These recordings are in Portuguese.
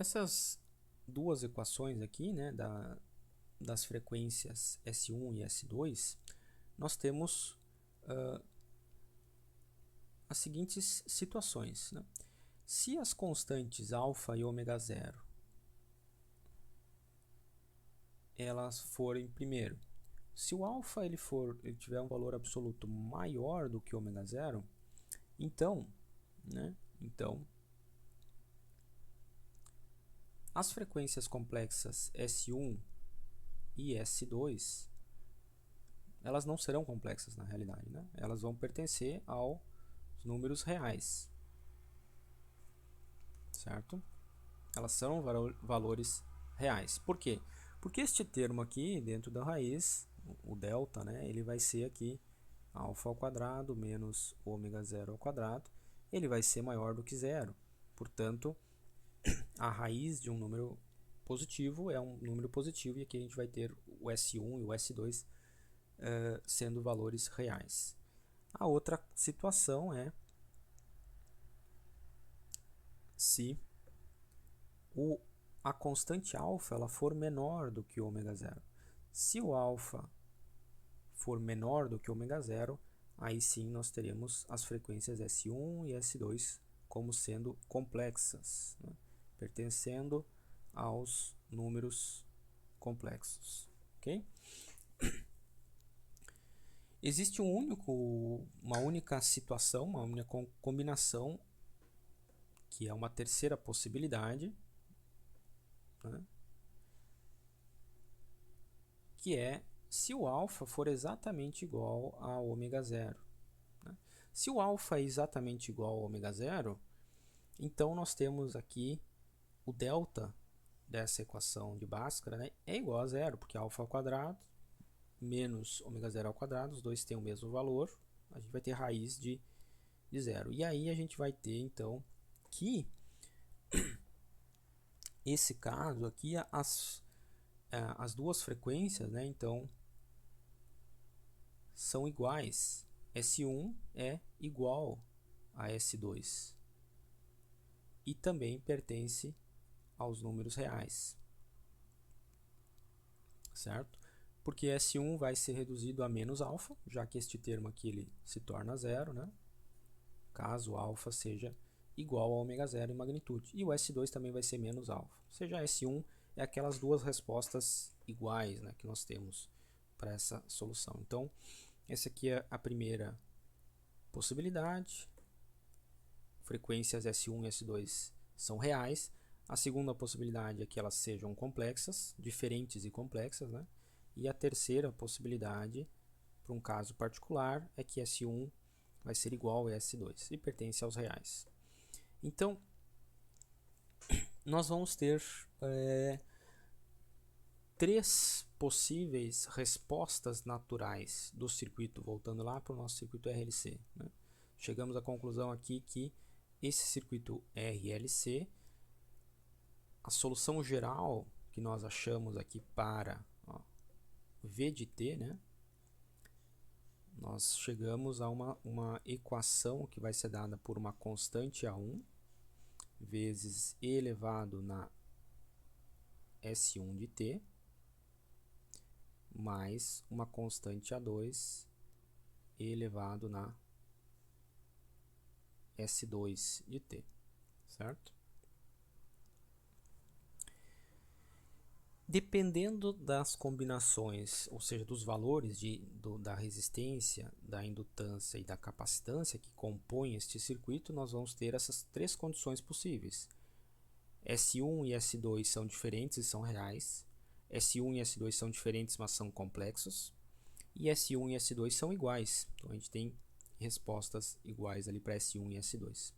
Essas duas equações aqui, né, das frequências S1 e S2, nós temos as seguintes situações, né? Se as constantes alfa e ômega zero elas forem, primeiro, se o alfa ele tiver um valor absoluto maior do que ômega zero, então as frequências complexas S1 e S2 elas não serão complexas na realidade, né? Elas vão pertencer aos números reais, certo? Elas são valores reais. Por quê? Porque este termo aqui dentro da raiz, o delta, né, ele vai ser aqui alfa ao quadrado menos ômega zero ao quadrado, ele vai ser maior do que zero. Portanto, a raiz de um número positivo é um número positivo, e aqui a gente vai ter o S1 e o S2 sendo valores reais. A outra situação é se a constante alfa ela for menor do que ômega zero. Se o alfa for menor do que ômega zero, aí sim nós teremos as frequências S1 e S2 como sendo complexas, né? Pertencendo aos números complexos. Okay? Existe uma única situação, uma única combinação, que é uma terceira possibilidade, né? Que é se o alfa for exatamente igual a ômega zero. Né? Se o alfa é exatamente igual a ômega zero, então nós temos aqui o delta dessa equação de Bhaskara, né, é igual a zero, porque alfa ao quadrado menos ômega zero ao quadrado, os dois têm o mesmo valor, a gente vai ter raiz de zero. E aí a gente vai ter então que esse caso aqui, as duas frequências, né, então são iguais. S1 é igual a S2 e também pertence aos números reais, certo? Porque S1 vai ser reduzido a menos alfa, já que este termo aqui ele se torna zero, né? Caso alfa seja igual a ômega zero em magnitude. E o S2 também vai ser menos alfa. Ou seja, S1 é aquelas duas respostas iguais, né, que nós temos para essa solução. Então, essa aqui é a primeira possibilidade. Frequências S1 e S2 são reais. A segunda possibilidade é que elas sejam complexas, diferentes e complexas, né? E a terceira possibilidade, para um caso particular, é que S1 vai ser igual a S2 e pertence aos reais. Então, nós vamos ter três possíveis respostas naturais do circuito, voltando lá para o nosso circuito RLC. Né? Chegamos à conclusão aqui que esse circuito RLC, a solução geral que nós achamos aqui para V de t, né? Nós chegamos a uma equação que vai ser dada por uma constante A1 vezes e elevado na S1 de t mais uma constante A2 e elevado na S2 de t, certo? Dependendo das combinações, ou seja, dos valores da resistência, da indutância e da capacitância que compõem este circuito, nós vamos ter essas três condições possíveis. S1 e S2 são diferentes e são reais. S1 e S2 são diferentes, mas são complexos. E S1 e S2 são iguais. Então a gente tem respostas iguais ali para S1 e S2.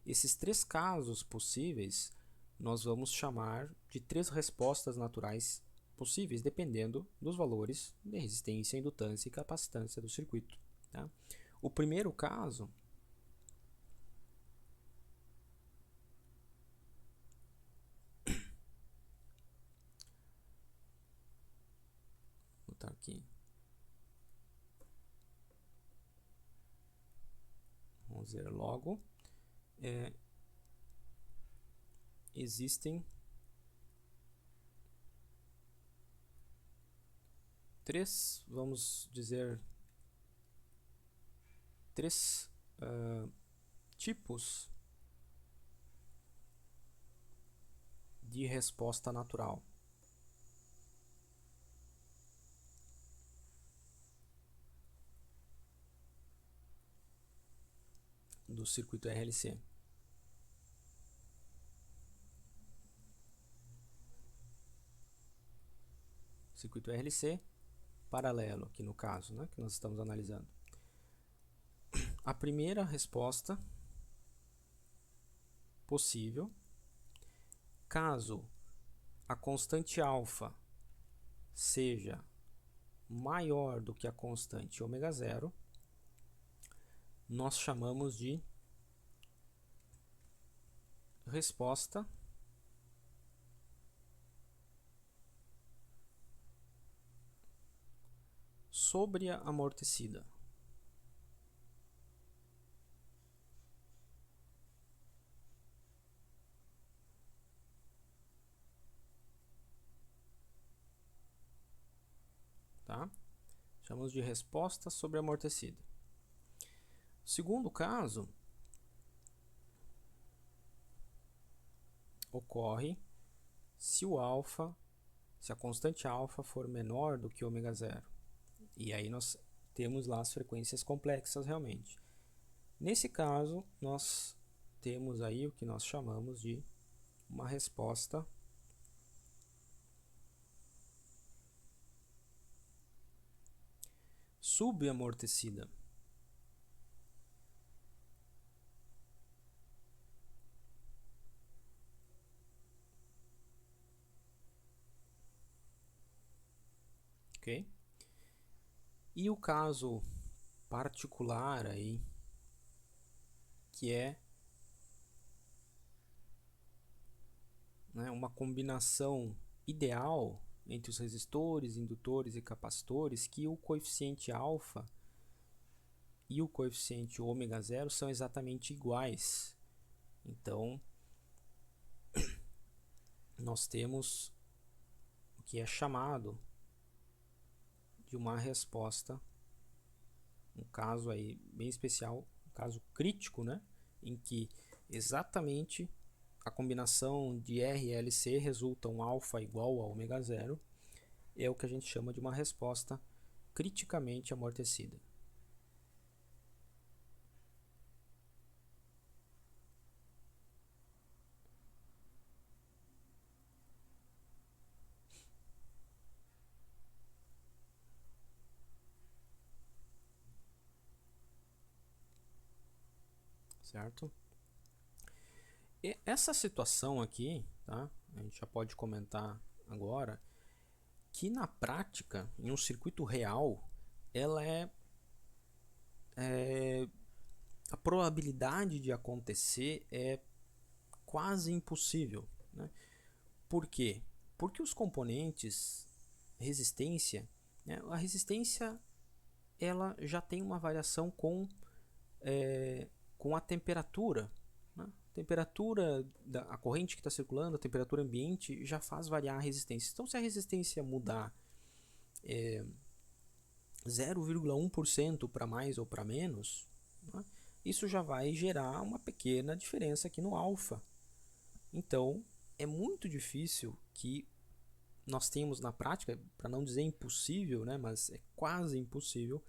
Esses três casos possíveis nós vamos chamar de três respostas naturais possíveis, dependendo dos valores de resistência, indutância e capacitância do circuito. Tá? O primeiro caso vou botar aqui. Vamos ver logo. Existem vamos dizer, três tipos de resposta natural. Do circuito RLC. Circuito RLC paralelo, aqui no caso, né, que nós estamos analisando. A primeira resposta possível, caso a constante alfa seja maior do que a constante ômega zero, nós chamamos de resposta sobreamortecida. Tá? Chamamos de resposta sobreamortecida. O segundo caso ocorre se a constante alfa for menor do que ômega zero. E aí nós temos lá as frequências complexas realmente. Nesse caso, nós temos aí o que nós chamamos de uma resposta subamortecida. Ok? E o caso particular aí, que é, né, uma combinação ideal entre os resistores, indutores e capacitores, que o coeficiente alfa e o coeficiente ômega zero são exatamente iguais. Então, nós temos o que é chamado de uma resposta, um caso aí bem especial, um caso crítico, né, em que exatamente a combinação de R e LC resulta um alfa igual a ômega zero, é o que a gente chama de uma resposta criticamente amortecida. Certo? E essa situação aqui, tá? A gente já pode comentar agora que na prática, em um circuito real, ela a probabilidade de acontecer é quase impossível, né? Por quê? Porque os componentes resistência, né? A resistência ela já tem uma variação com a temperatura, né? Temperatura a corrente que está circulando, a temperatura ambiente já faz variar a resistência. Então, se a resistência mudar 0,1% para mais ou para menos, né, isso já vai gerar uma pequena diferença aqui no alfa. Então, é muito difícil que nós tenhamos na prática, para não dizer impossível, né, mas é quase impossível,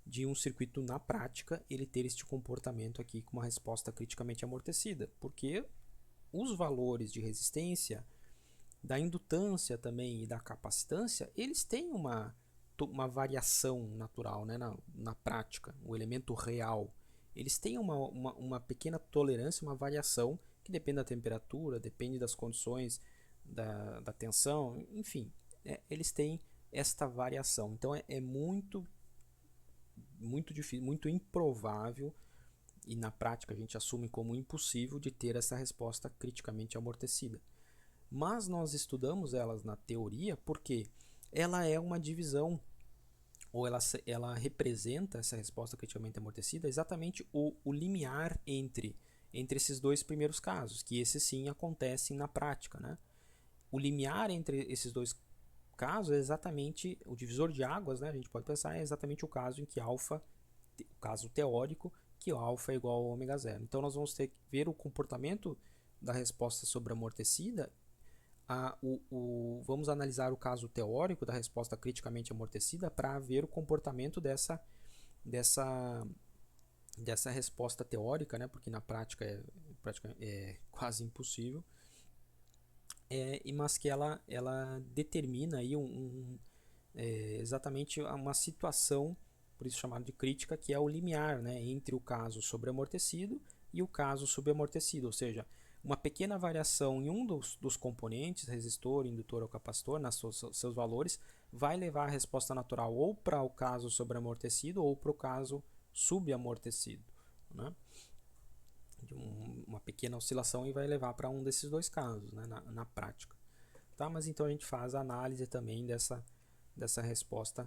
de um circuito na prática ele ter este comportamento aqui com uma resposta criticamente amortecida, porque os valores de resistência, da indutância também e da capacitância, eles têm uma variação natural, né, na prática, o elemento real. Eles têm uma pequena tolerância, uma variação que depende da temperatura, depende das condições da tensão, enfim, eles têm esta variação. Então é muito difícil, muito improvável, e na prática a gente assume como impossível de ter essa resposta criticamente amortecida. Mas nós estudamos elas na teoria porque ela é uma divisão, ou ela representa essa resposta criticamente amortecida, exatamente o limiar entre esses dois primeiros casos, que esses sim acontecem na prática, né? O limiar entre esses dois caso é exatamente o divisor de águas, né? A gente pode pensar é exatamente o caso em que alfa, o caso teórico, que o alfa é igual ao ômega zero. Então nós vamos ter que ver o comportamento da resposta sobreamortecida. Vamos analisar o caso teórico da resposta criticamente amortecida para ver o comportamento dessa resposta teórica, né? Porque na prática é quase impossível. Mas que ela determina aí exatamente uma situação, por isso chamado de crítica, que é o limiar, né, entre o caso sobreamortecido e o caso subamortecido, ou seja, uma pequena variação em um dos componentes, resistor, indutor ou capacitor, nas seus valores, vai levar a resposta natural ou para o caso sobreamortecido ou para o caso subamortecido, né? Uma pequena oscilação e vai levar para um desses dois casos, né, na prática. Tá? Mas então a gente faz a análise também dessa resposta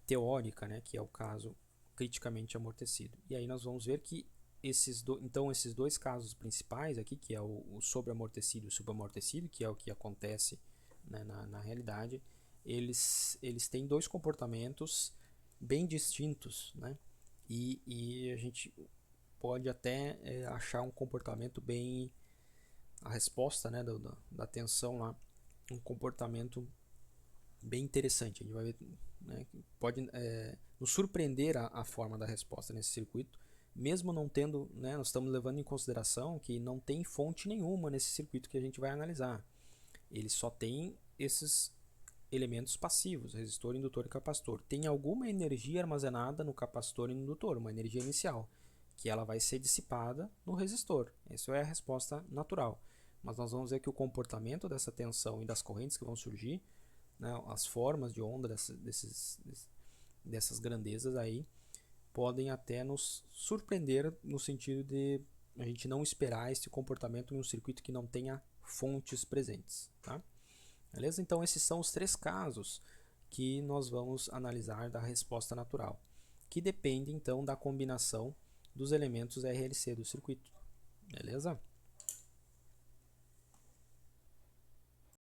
teórica, né, que é o caso criticamente amortecido. E aí nós vamos ver que esses dois casos principais aqui, que é o sobreamortecido e o subamortecido, que é o que acontece, né, na realidade, eles têm dois comportamentos bem distintos, né? E a gente pode até achar um comportamento bem, a resposta, né, da tensão lá, um comportamento bem interessante. A gente vai ver, né, pode nos surpreender a forma da resposta nesse circuito, mesmo não tendo, né, nós estamos levando em consideração que não tem fonte nenhuma nesse circuito que a gente vai analisar. Ele só tem esses elementos passivos, resistor, indutor e capacitor. Tem alguma energia armazenada no capacitor e no indutor, uma energia inicial, que ela vai ser dissipada no resistor. Essa é a resposta natural. Mas nós vamos ver que o comportamento dessa tensão e das correntes que vão surgir, né, as formas de onda dessas grandezas aí, podem até nos surpreender no sentido de a gente não esperar esse comportamento em um circuito que não tenha fontes presentes. Tá? Beleza? Então esses são os três casos que nós vamos analisar da resposta natural, que depende então da combinação dos elementos RLC do circuito. Beleza?